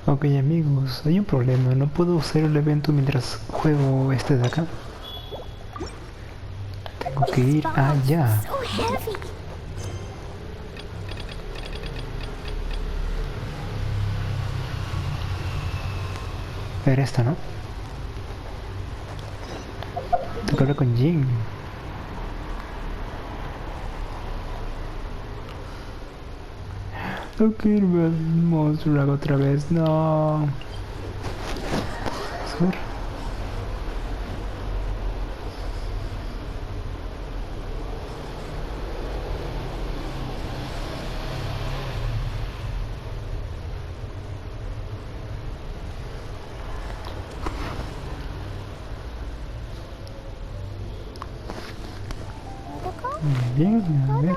Ok amigos, hay un problema, no puedo usar el evento mientras juego este de acá. Tengo que ir allá. Era esta, ¿no? Tengo que hablar con Jin. No quiero ver el monstruo otra vez, no. A ver. Muy bien, a ver.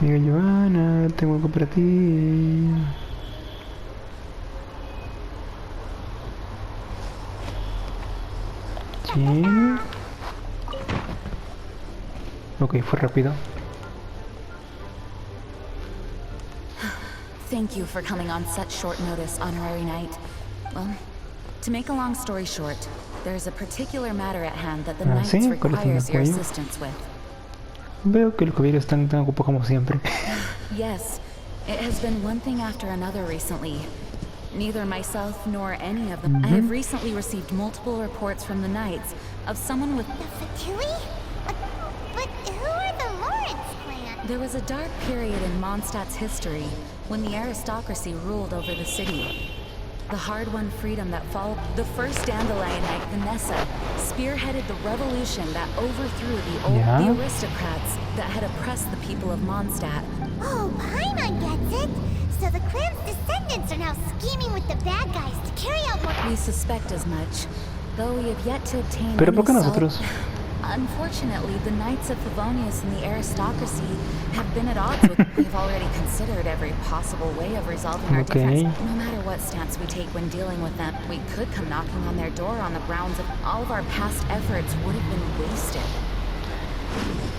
Amiga Joana, tengo algo para ti. Sí. Ok, fue rápido. Thank you for coming on such short notice, Honorary Knight. Well, to make a long story short, there's a particular matter at hand that the Knights ¿Sí? requires your assistance with. Veo que los caballeros están tan ocupados como siempre. Yes, it has been one thing after another recently. Neither myself nor any of them. I have recently received multiple reports from the Knights of someone with... The Fatui? But who are the Lawrence clan? There was a dark period in Mondstadt's history when the aristocracy ruled over the city. The hard-won freedom that followed. The first Dandelion Knight, Vanessa, spearheaded the revolution that overthrew the aristocrats that had oppressed the people of Mondstadt. Oh, Paimon gets it! So the clan's descendants are now scheming with the bad guys to carry out more... We suspect as much, though we have yet to obtain Pero any ¿por qué nosotros? Unfortunately, the Knights of Favonius and the aristocracy have been at odds with... We've already considered every possible way of resolving our difference. No matter what stance we take when dealing with them, we could come knocking on their door on the grounds of all of our past efforts would have been wasted.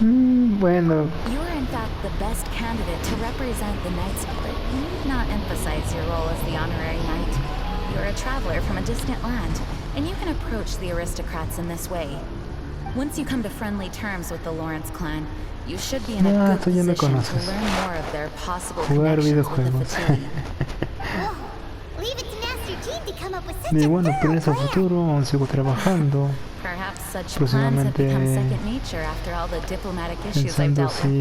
Bueno. You are in fact the best candidate to represent the Knights, but you need not emphasize your role as the Honorary Knight. You're a traveler from a distant land, and you can approach the aristocrats in this way. Once you come to friendly terms with the Lawrence clan, you should be in a good position to learn more of their possible connections with the Fatui. Leave it to Master Jean to come up with such Y a bueno, thorough planes a plan. futuro, aún sigo trabajando. Perhaps such plans have become second nature after all the diplomatic issues I've dealt with.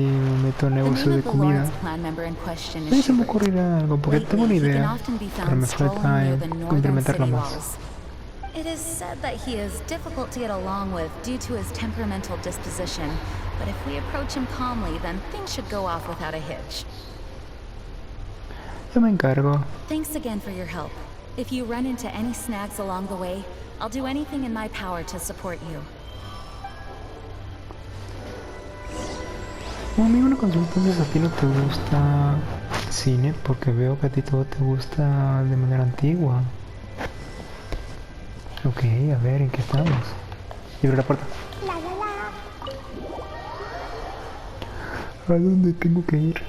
Meto The negocio name de of the comida. Lawrence clan member in question A is se me Schubert. ocurrirá algo, porque tengo una Lately, he can idea. often be Pero found me strolling falta near the northern implementarla city más. walls. It is said that he is difficult to get along with due to his temperamental disposition, but if we approach him calmly, then things should go off without a hitch. Yo me encargo. Thanks again for your help. If you run into any snags along the way, I'll do anything in my power to support you. Amigo, una consulta, entonces a ti no te gusta cine, porque veo que a ti todo te gusta de manera antigua. Ok, a ver, ¿en qué estamos? Y abre la puerta. ¿A dónde tengo que ir?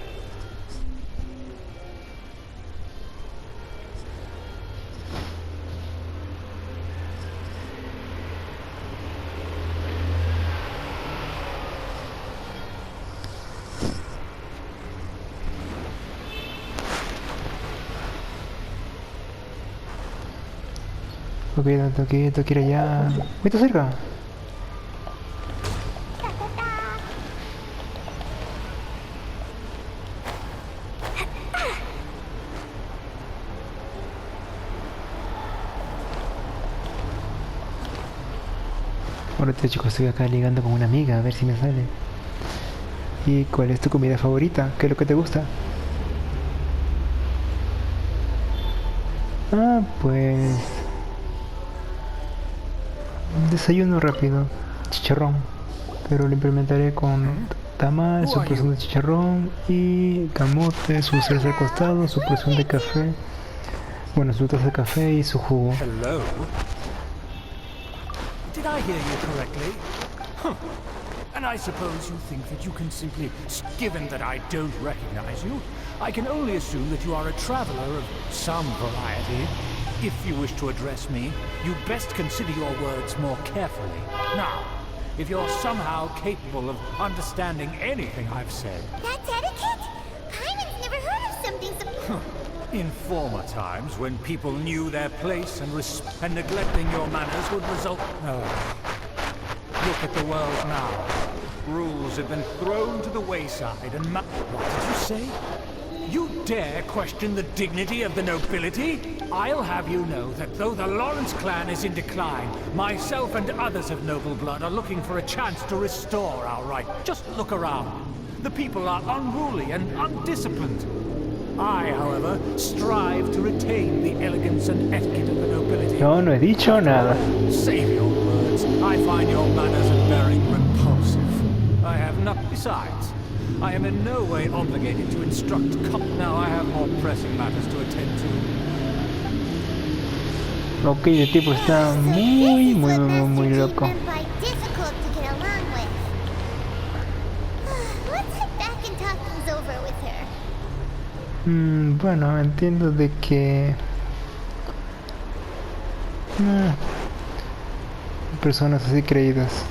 Ok, tengo que ir allá. ¡Uy, está cerca! Ahorita chicos, estoy acá ligando con una amiga, a ver si me sale. ¿Y cuál es tu comida favorita? ¿Qué es lo que te gusta? Ah, pues... desayuno rápido. chicharrón, pero lo implementaré con tamal, su porción de chicharrón y camote, su salsa al costado, su porción de café, bueno, su taza de café y su jugo. Hello? Did I hear you correctly? Huh. And I suppose you think that you can simply, given that I don't recognize you, I can only assume that you are a traveler of some variety. If you wish to address me, you best consider your words more carefully. Now, if you're somehow capable of understanding anything I've said... That's etiquette? Paimon's never heard of something so... In former times, when people knew their place and neglecting your manners would result... Oh. Look at the world now. Rules have been thrown to the wayside and what did you say? You dare question the dignity of the nobility? I'll have you know that though the Lawrence clan is in decline, myself and others of noble blood are looking for a chance to restore our right. Just look around. The people are unruly and undisciplined. I, however, strive to retain the elegance and etiquette of the nobility. Yo no he dicho nada. Save your words. I find your manners and bearing repulsive. I have not. Besides, I am in no way obligated to instruct now I have more pressing matters to attend to. Ok, el tipo está muy loco. Difficult to get along with. Let's head back and talk things over with her. Bueno, entiendo de que personas así creídas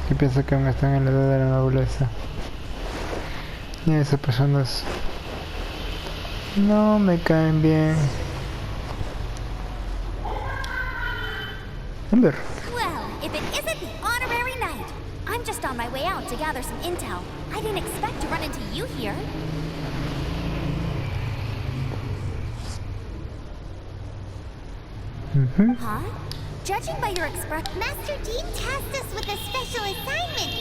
que piensan que aún están en la edad de la nobleza, y esas personas no me caen bien. Amber. Well, if it isn't the honorary knight, I'm just on my way out to gather some intel. I didn't expect to run into you here. Huh? Judging by your expression, Master Jean tasked us with a special assignment,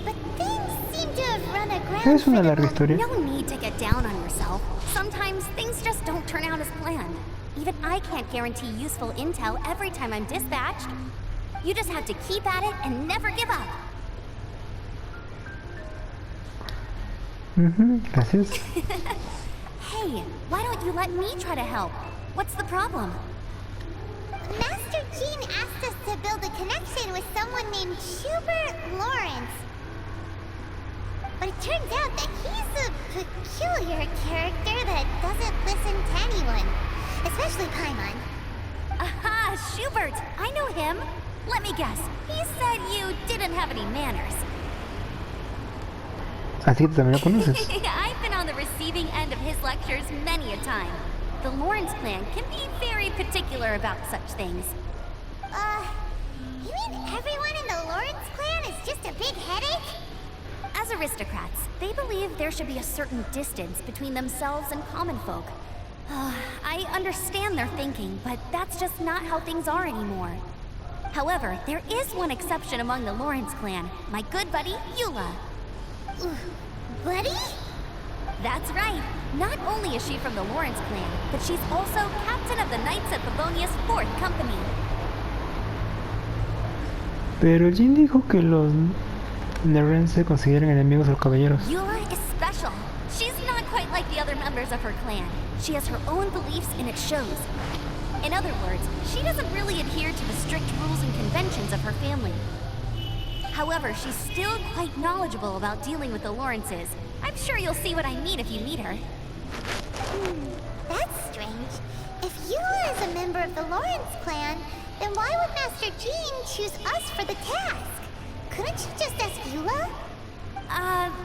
but things seem to have run aground. Es una larga historia. no need to get down on yourself. Sometimes things just don't turn out as planned. Even I can't guarantee useful intel every time I'm dispatched. You just have to keep at it and never give up. Gracias. Hey, why don't you let me try to help? What's the problem? Master Jean asked us to build a connection with someone named Schubert Lawrence. But it turns out that he's a peculiar character that doesn't listen to anyone, especially Paimon. Aha, Schubert! I know him. Let me guess. He said you didn't have any manners. Así que también lo conoces. I've been on the receiving end of his lectures many a time. The Lawrence clan can be very particular about such things. You mean everyone in the Lawrence clan is just a big headache? As aristocrats, they believe there should be a certain distance between themselves and common folk. I understand their thinking, but that's just not how things are anymore. However, there is one exception among the Lawrence clan, my good buddy, Eula. Buddy? That's right. Not only is she from the Lawrence clan, but she's also captain of the Knights of Favonia's 4th Company. Pero Jin dijo que los Lawrence se consideran enemigos de los caballeros. Eula is special. She's not quite like the other members of her clan. She has her own beliefs and it shows. In other words, she doesn't really adhere to the strict rules and conventions of her family. However, she's still quite knowledgeable about dealing with the Lawrences. I'm sure you'll see what I mean if you meet her. That's strange. If Eula is a member of the Lawrence clan, then why would Master Jean choose us for the task? Couldn't she just ask Eula?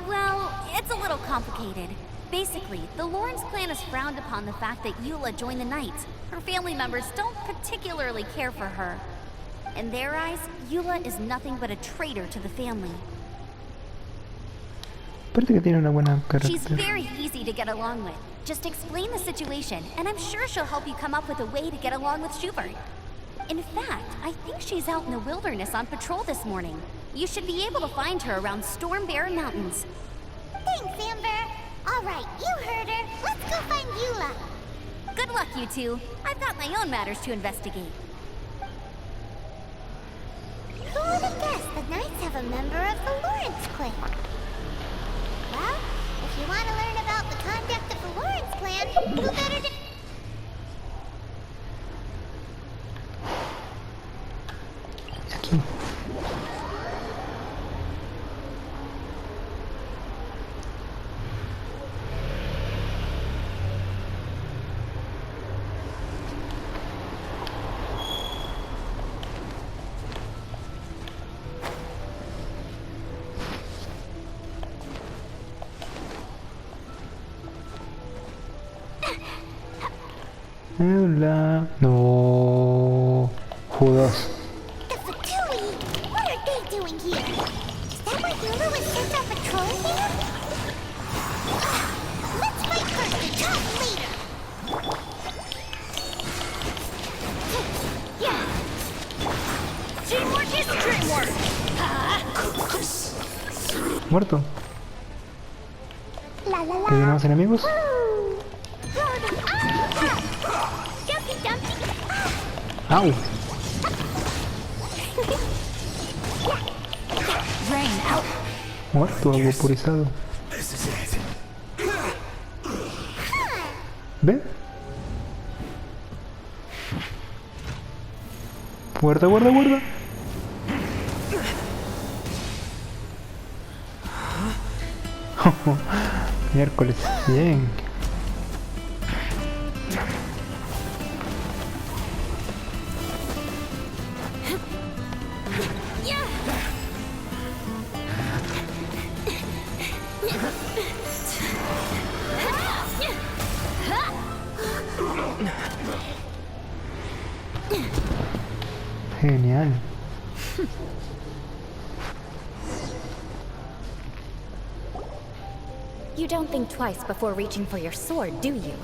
Well, it's a little complicated. Basically, the Lawrence clan has frowned upon the fact that Eula joined the Knights. Her family members don't particularly care for her. In their eyes, Eula is nothing but a traitor to the family. Parece que tiene una buena She's carácter. very easy to get along with. Just explain the situation, and I'm sure she'll help you come up with a way to get along with Schubert. In fact, I think she's out in the wilderness on patrol this morning. You should be able to find her around Storm Bear Mountains. Thanks, Amber. All right, you heard her. Let's go find Eula. Good luck, you two. I've got my own matters to investigate. Who would have guessed the Knights have a member of the Lawrence clan? Well, if you want to learn about the conduct of the Lawrence clan, who better to... Aquí. Eula. No. Judas. The Fatui? What are they doing here? Is that why Eula was sent on patrol here? Let's fight first and talk later! Yeah. Teamwork is dreamwork. Muerto. La la la! ¿Tenemos enemigos? Jumpy Dumpty! ¡Au! Rain out. Muerto, vaporizado. This is it. ¿Ve? Guarda, guarda, guarda. Miércoles. Bien. Genial. You don't think twice before reaching for your sword, do you?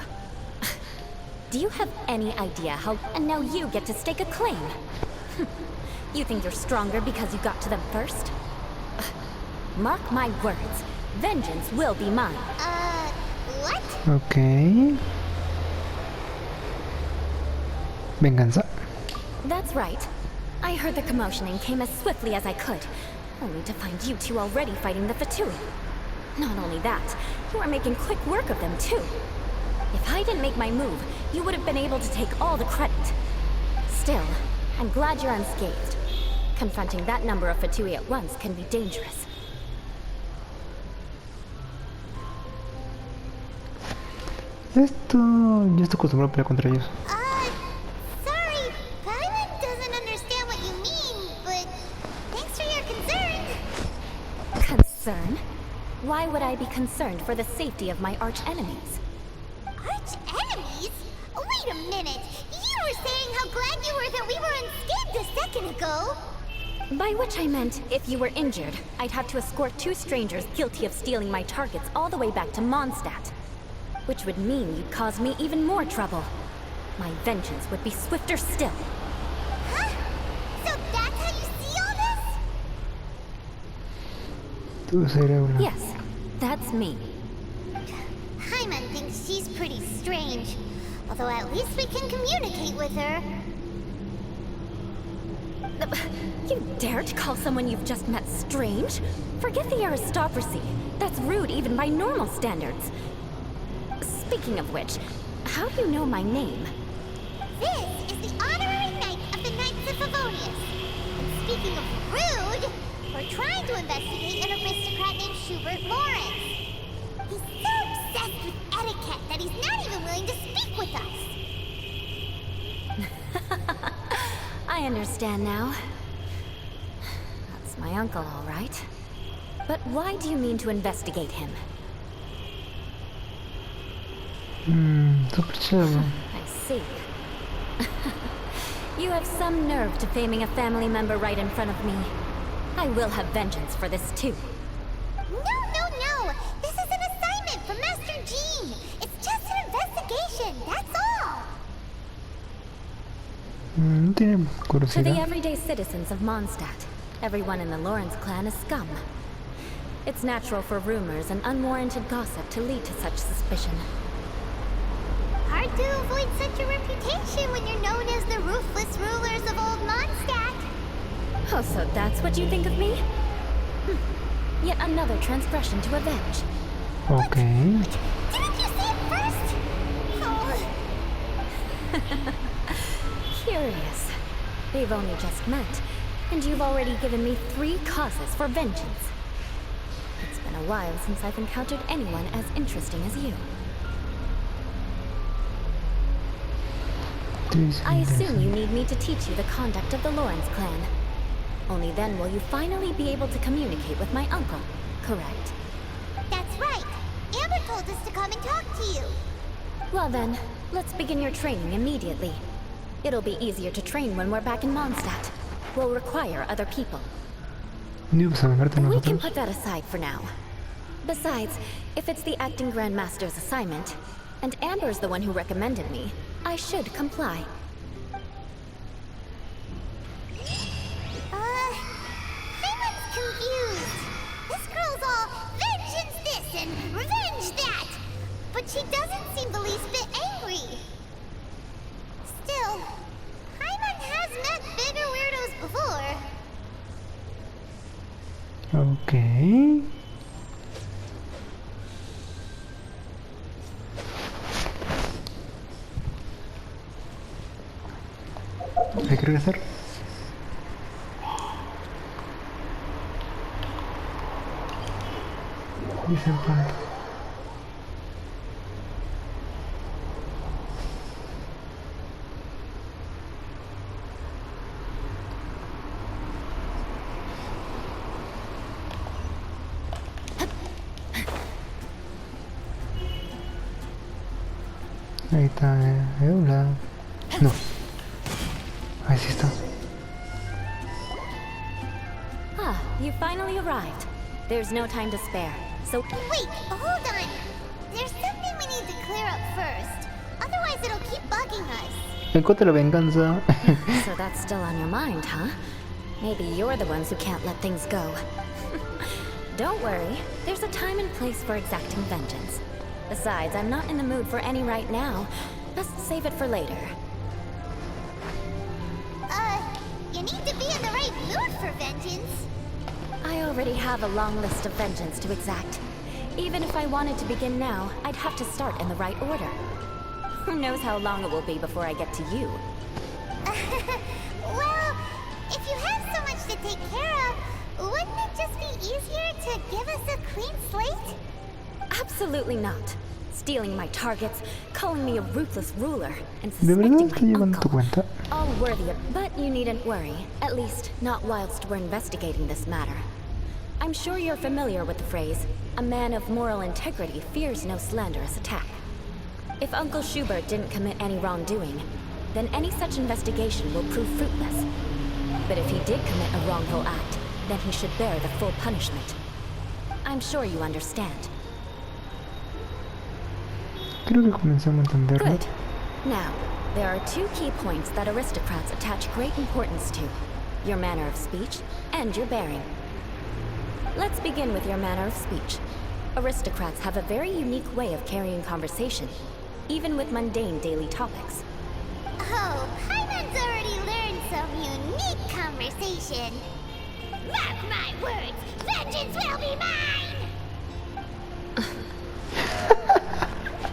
Do you have any idea how... And now you get to stake a claim. You think you're stronger because you got to them first? Mark my words. Vengeance will be mine. What? Ok. Venganza. That's right. I heard the commotion and came as swiftly as I could, only to find you two already fighting the Fatui. Not only that, you are making quick work of them too. If I didn't make my move, you would have been able to take all the credit. Still, I'm glad you're unscathed. Confronting that number of Fatui at once can be dangerous. Esto... Yo estoy acostumbrado a pelear contra ellos. Sorry, Pilot doesn't understand what you mean, but thanks for your concern. Concern? Why would I be concerned for the safety of my arch-enemies? Arch enemies? Wait a minute! You were saying how glad you were that we were unscathed a second ago! By which I meant, if you were injured, I'd have to escort two strangers guilty of stealing my targets all the way back to Mondstadt. Which would mean you'd cause me even more trouble. My vengeance would be swifter still. Huh? So that's how you see all this? Tú ser Eula. Yes, that's me. Hyman thinks she's pretty strange. Although at least we can communicate with her. You dare to call someone you've just met strange? Forget the aristocracy. That's rude even by normal standards. Speaking of which, how do you know my name? This is the honorary knight of the Knights of Favonius. And speaking of rude, we're trying to investigate an aristocrat named Schubert Lawrence. He's so obsessed with etiquette that he's not even willing to speak with us. I understand now. That's my uncle, all right. But why do you mean to investigate him? Super chévere. I see. You have some nerve to faming a family member right in front of me. I will have vengeance for this too. No! This is an assignment from Master Jean. It's just an investigation, that's all. No tiene To the curiosidad. everyday citizens of Mondstadt, everyone in the Lawrence clan is scum. It's natural for rumors and unwarranted gossip to lead to such suspicion. Hard to avoid such a reputation when you're known as the ruthless rulers of old Mondstadt. Oh, so that's what you think of me? Yet another transgression to avenge. Okay. Didn't you see it first? Oh. Curious. They've only just met, and you've already given me 3 causes for vengeance. It's been a while since I've encountered anyone as interesting as you. I assume you need me to teach you the conduct of the Lawrence clan. Only then will you finally be able to communicate with my uncle, correct? That's right. Amber told us to come and talk to you. Well then, let's begin your training immediately. It'll be easier to train when we're back in Mondstadt. We'll require other people. ¿No ibas a vengarte de We can nosotros? put that aside for now. Besides, if it's the acting Grandmaster's assignment, and Amber's the one who recommended me, I should comply. Payment's confused. This girl's all vengeance this and revenge that. But she doesn't seem the least bit angry. Still, Paimon has met bigger weirdos before. Ok. Hay que regresar. Dice el punto. Ahí está Eula. No. Ahí sí está. Ah, you finally arrived. There's no time to spare, so Wait, hold on. There's something we need to clear up first. Otherwise it'll keep bugging us. El cote de la venganza. so that's still on your mind, huh? Maybe you're the ones who can't let things go. Don't worry, there's a time and place for exacting vengeance. Besides, I'm not in the mood for any right now. Best save it for later. You need to be in the right mood for vengeance. I already have a long list of vengeance to exact. Even if I wanted to begin now, I'd have to start in the right order. Who knows how long it will be before I get to you? Well, if you have so much to take care of, wouldn't it just be easier to give us a clean slate? Absolutely not. Stealing my targets, calling me a ruthless ruler, and ¿De verdad suspecting estoy my llevando tu uncle. cuenta? All worthy of... But you needn't worry. At least, not whilst we're investigating this matter. I'm sure you're familiar with the phrase, a man of moral integrity fears no slanderous attack. If Uncle Schubert didn't commit any wrongdoing, then any such investigation will prove fruitless. But if he did commit a wrongful act, then he should bear the full punishment. I'm sure you understand. Creo que comenzamos a entenderlo. Good. Now, there are 2 key points that aristocrats attach great importance to. Your manner of speech and your bearing. Let's begin with your manner of speech. Aristocrats have a very unique way of carrying conversation, even with mundane daily topics. Oh, Paimon's already learned some unique conversation. Mark my words, vengeance will be mine!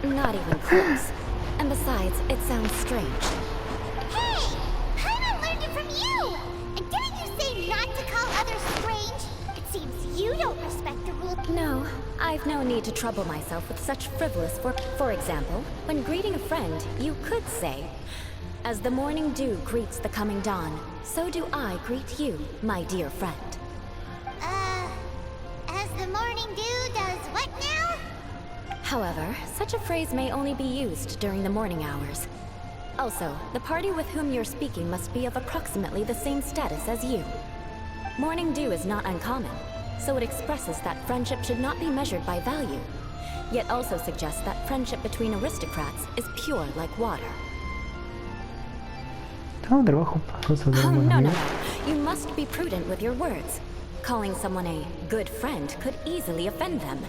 Not even close. And besides, it sounds strange. Hey! Paimon learned it from you! And didn't you say not to call others strange? It seems you don't respect the rule. No, I've no need to trouble myself with such frivolous For example, when greeting a friend, you could say, "As the morning dew greets the coming dawn, so do I greet you, my dear friend." As the morning dew does what now? However, such a phrase may only be used during the morning hours. Also, the party with whom you're speaking must be of approximately the same status as you. Morning dew is not uncommon, so it expresses that friendship should not be measured by value, yet also suggests that friendship between aristocrats is pure like water. Estamos de trabajo para resolver Oh, un no, no, amigo. no. You must be prudent with your words. Calling someone a good friend could easily offend them.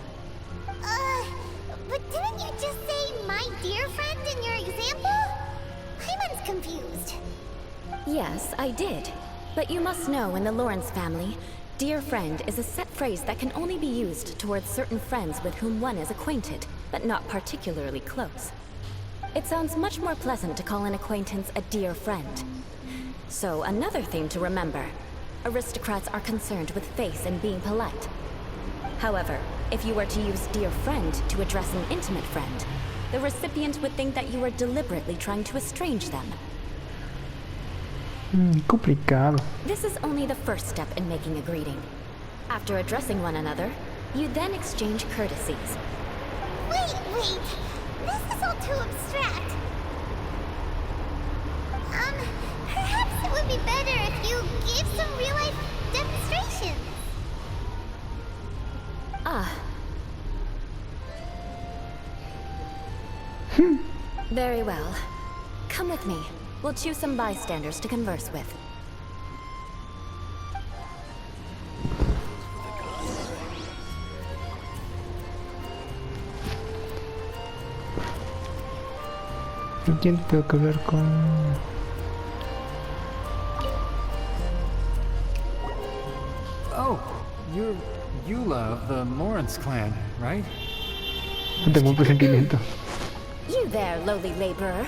But didn't you just say my dear friend in your example? Paimon's confused. Yes, I did. But you must know in the Lawrence family, dear friend is a set phrase that can only be used towards certain friends with whom one is acquainted, but not particularly close. It sounds much more pleasant to call an acquaintance a dear friend. So another thing to remember, aristocrats are concerned with face and being polite. However, if you were to use dear friend to address an intimate friend, the recipient would think that you are deliberately trying to estrange them. Complicado. This is only the first step in making a greeting. After addressing one another, you then exchange courtesies. Wait! This is all too abstract. Perhaps it would be better if you gave some real-life demonstrations. Very well. Come with me. We'll choose some bystanders to converse with. ¿Y quién tengo que hablar con...? Oh, you're Eula of the Lawrence clan, right? Tengo un presentimiento. You there, lowly laborer.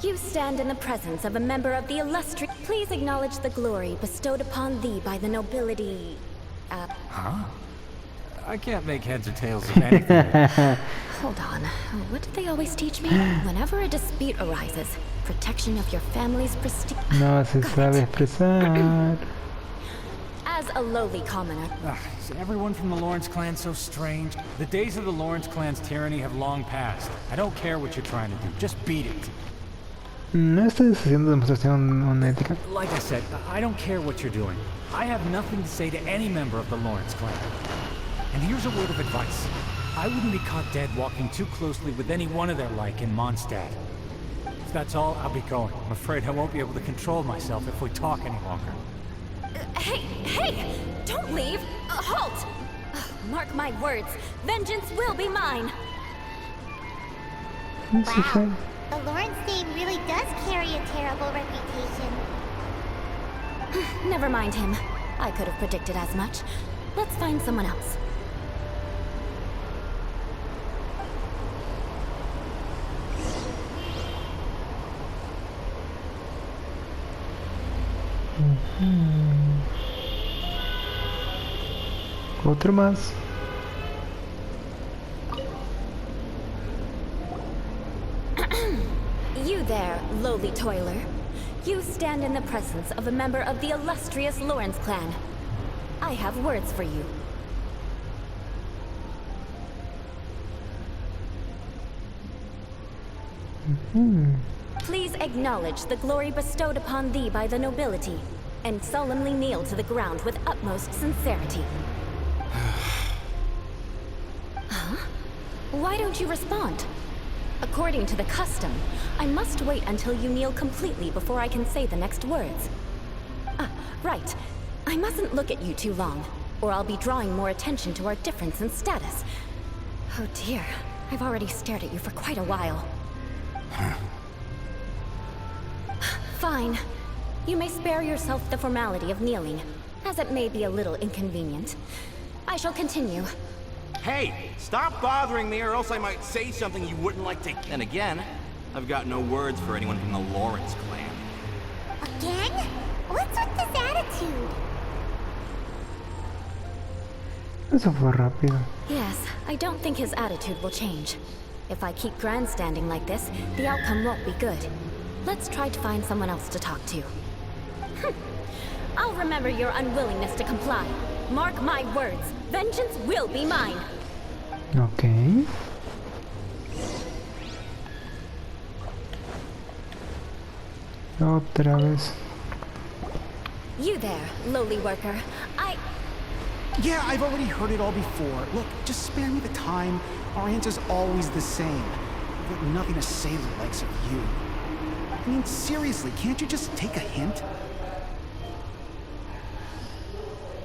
You stand in the presence of a member of the illustrious... Please acknowledge the glory bestowed upon thee by the nobility... Huh? I can't make heads or tails of anything. Hold on. What did they always teach me? Whenever a dispute arises, protection of your family's prestige... No se sabe expresar. As a lowly commoner... Is everyone from the Lawrence clan so strange? The days of the Lawrence clan's tyranny have long passed. I don't care what you're trying to do. Just beat it. No estás haciendo demostración honética. Like I said, I don't care what you're doing. I have nothing to say to any member of the Lawrence clan. And here's a word of advice. I wouldn't be caught dead walking too closely with any one of their like in Mondstadt. If that's all, I'll be going. I'm afraid I won't be able to control myself if we talk any longer. Hey! Don't leave! Halt! Mark my words, vengeance will be mine! Wow, the Lawrence name really does carry a terrible reputation. Never mind him. I could have predicted as much. Let's find someone else. Otro más. You there, lowly toiler. You stand in the presence of a member of the illustrious Lawrence clan. I have words for you. Please acknowledge the glory bestowed upon thee by the nobility, and solemnly kneel to the ground with utmost sincerity. Huh? Why don't you respond? According to the custom, I must wait until you kneel completely before I can say the next words. Right. I mustn't look at you too long, or I'll be drawing more attention to our difference in status. Oh dear, I've already stared at you for quite a while. Fine. You may spare yourself the formality of kneeling, as it may be a little inconvenient. I shall continue. Hey, stop bothering me or else I might say something you wouldn't like to... And again, I've got no words for anyone from the Lawrence clan. Again? What's with this attitude? Eso fue rápido. Yes, I don't think his attitude will change. If I keep grandstanding like this, the outcome won't be good. Let's try to find someone else to talk to. I'll remember your unwillingness to comply. Mark my words, vengeance will be mine. Okay. Otra vez. You there, lowly worker. Yeah, I've already heard it all before. Look, just spare me the time. Our answer's always the same. I've got nothing to say the likes of you. I mean, seriously, can't you just take a hint?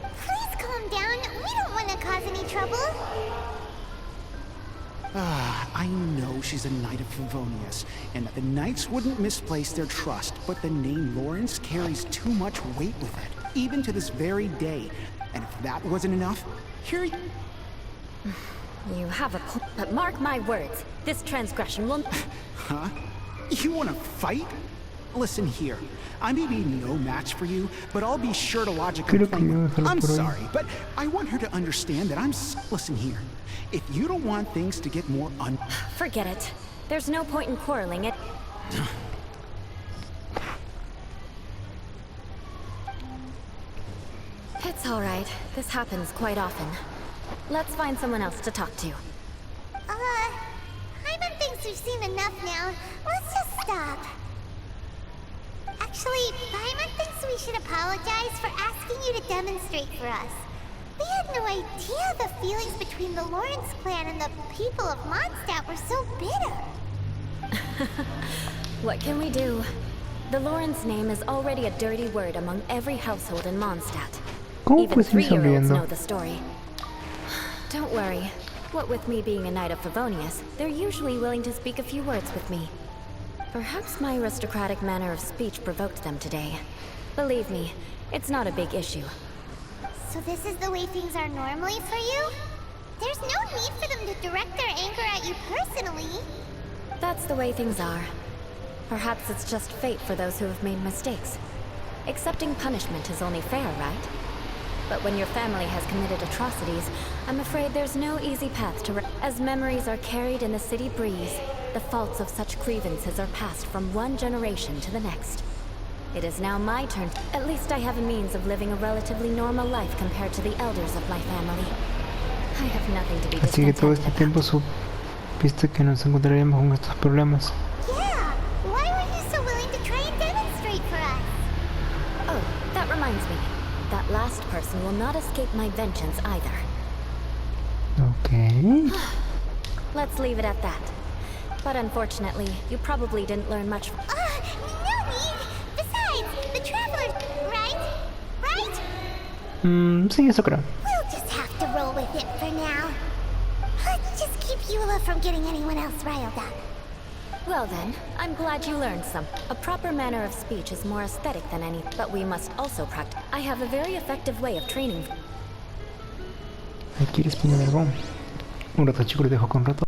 Please calm down. We don't want to cause any trouble. I know she's a Knight of Favonius, and that the Knights wouldn't misplace their trust, but the name Lawrence carries too much weight with it, even to this very day. And if that wasn't enough, here you... You have a point, but mark my words, this transgression will... Huh? You want to fight? Listen here, I may be no match for you, but I'll be sure to lodge a complaint. I'm sorry, but I want her to understand that Listen here, if you don't want things to get more Forget it. There's no point in quarreling it. It's all right. This happens quite often. Let's find someone else to talk to. Paimon thinks we've seen enough now. Let's just stop. Actually, Paimon thinks we should apologize for asking you to demonstrate for us. We had no idea the feelings between the Lawrence clan and the people of Mondstadt were so bitter. What can we do? The Lawrence name is already a dirty word among every household in Mondstadt. Even 3-year-olds know the story. Don't worry. What with me being a Knight of Favonius, they're usually willing to speak a few words with me. Perhaps my aristocratic manner of speech provoked them today. Believe me, it's not a big issue. So this is the way things are normally for you? There's no need for them to direct their anger at you personally. That's the way things are. Perhaps it's just fate for those who have made mistakes. Accepting punishment is only fair, right? But when your family has committed atrocities, I'm afraid there's no easy path to as memories are carried in the city breeze, the faults of such grievances are passed from one generation to the next. It is now my turn. At least I have a means of living a relatively normal life compared to the elders of my family. I have nothing to be Así que todo este tiempo supiste que nos encontraríamos con estos problemas. Yeah, why were you so willing to try and demonstrate for us? Oh, that reminds me. That last person will not escape my vengeance either. Okay. Let's leave it at that. But unfortunately, you probably didn't learn much. No need. Besides, the traveler, right? Right? Sí, eso creo. We'll just have to roll with it for now. Let's just keep Eula from getting anyone else riled up. Well then, I'm glad you learned some. A proper manner of speech is more aesthetic than any, but we must also practice. I have a very effective way of training. Aquí eres piña de dragón. Un rato, chicos, les dejo con rato.